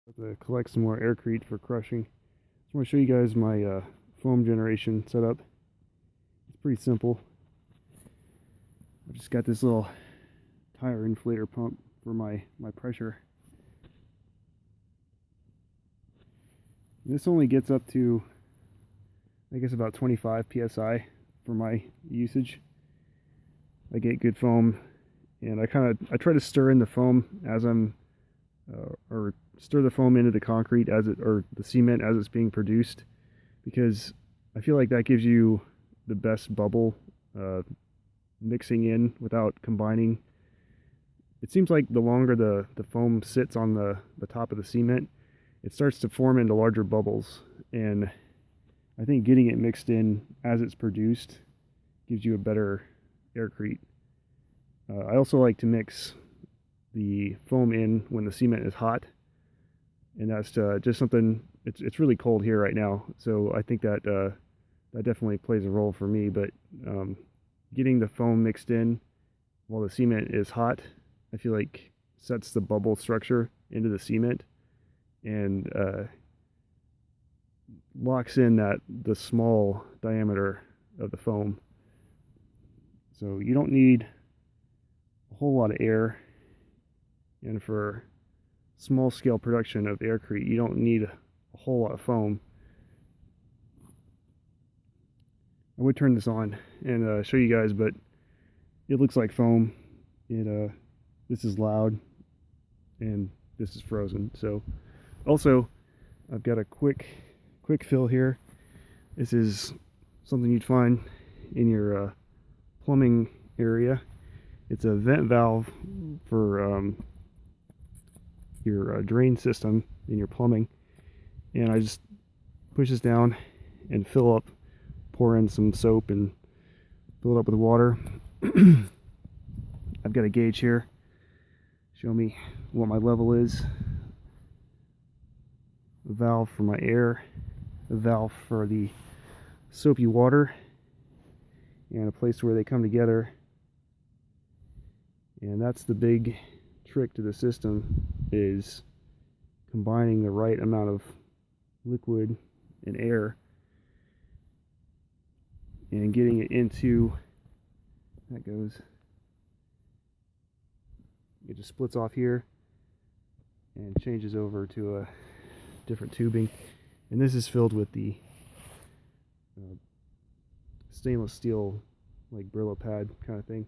To collect some more aircrete for crushing. I want to show you guys my foam generation setup. It's pretty simple. I've just got this little tire inflator pump for my pressure. And this only gets up to, I guess, about 25 psi for my usage. I get good foam, and I try to stir in the foam as I'm or stir the foam into the concrete or the cement as it's being produced, because I feel like that gives you the best bubble mixing in without combining. It seems like the longer the foam sits on the top of the cement, it starts to form into larger bubbles, and I think getting it mixed in as it's produced gives you a better aircrete. I also like to mix the foam in when the cement is hot, and that's just something. It's really cold here right now, so I think that that definitely plays a role for me. But getting the foam mixed in while the cement is hot, I feel like sets the bubble structure into the cement and locks in the small diameter of the foam. So you don't need a whole lot of air. And for small scale production of aircrete, you don't need a whole lot of foam. I would turn this on and show you guys, but it looks like foam. This is loud and this is frozen. So also, I've got a quick fill here. This is something you'd find in your plumbing area. It's a vent valve for your drain system in your plumbing, and I just push this down and fill up, pour in some soap and fill it up with water. I've got a gauge here, show me what my level is. A valve for my air, a valve for the soapy water, and a place where they come together. And that's the big trick to the system, is combining the right amount of liquid and air and getting it into, that goes, it just splits off here and changes over to a different tubing, and this is filled with the stainless steel, like Brillo pad kind of thing.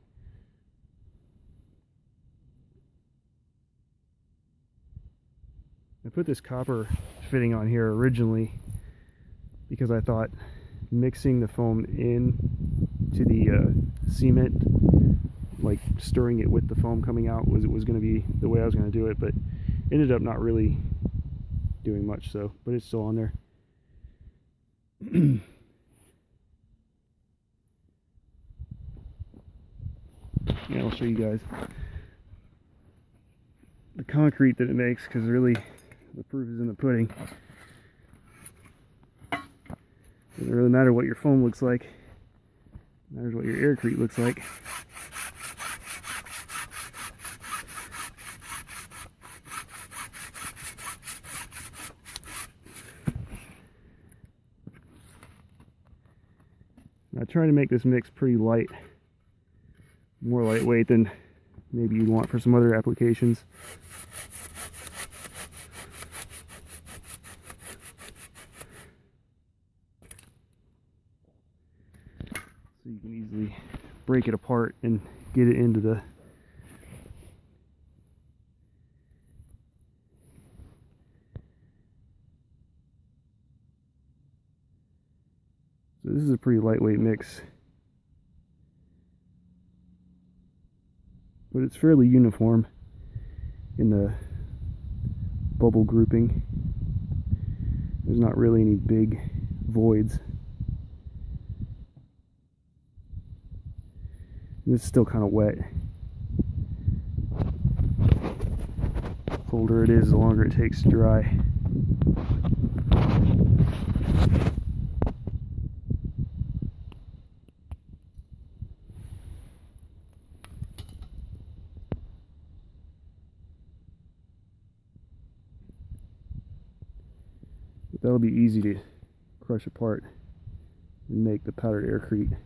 I put this copper fitting on here originally because I thought mixing the foam in to the cement, like stirring it with the foam coming out, was going to be the way I was going to do it, but ended up not really doing much. So, but it's still on there. Yeah, I'll show you guys the concrete that it makes, because really the proof is in the pudding. Doesn't really matter what your foam looks like, it matters what your aircrete looks like. I try to make this mix pretty light, more lightweight than maybe you'd want for some other applications. So you can easily break it apart and get it into the So this is a pretty lightweight mix, but it's fairly uniform in the bubble grouping. There's not really any big voids. And it's still kind of wet. The colder it is, the longer it takes to dry. that'll be easy to crush apart and make the powdered aircrete.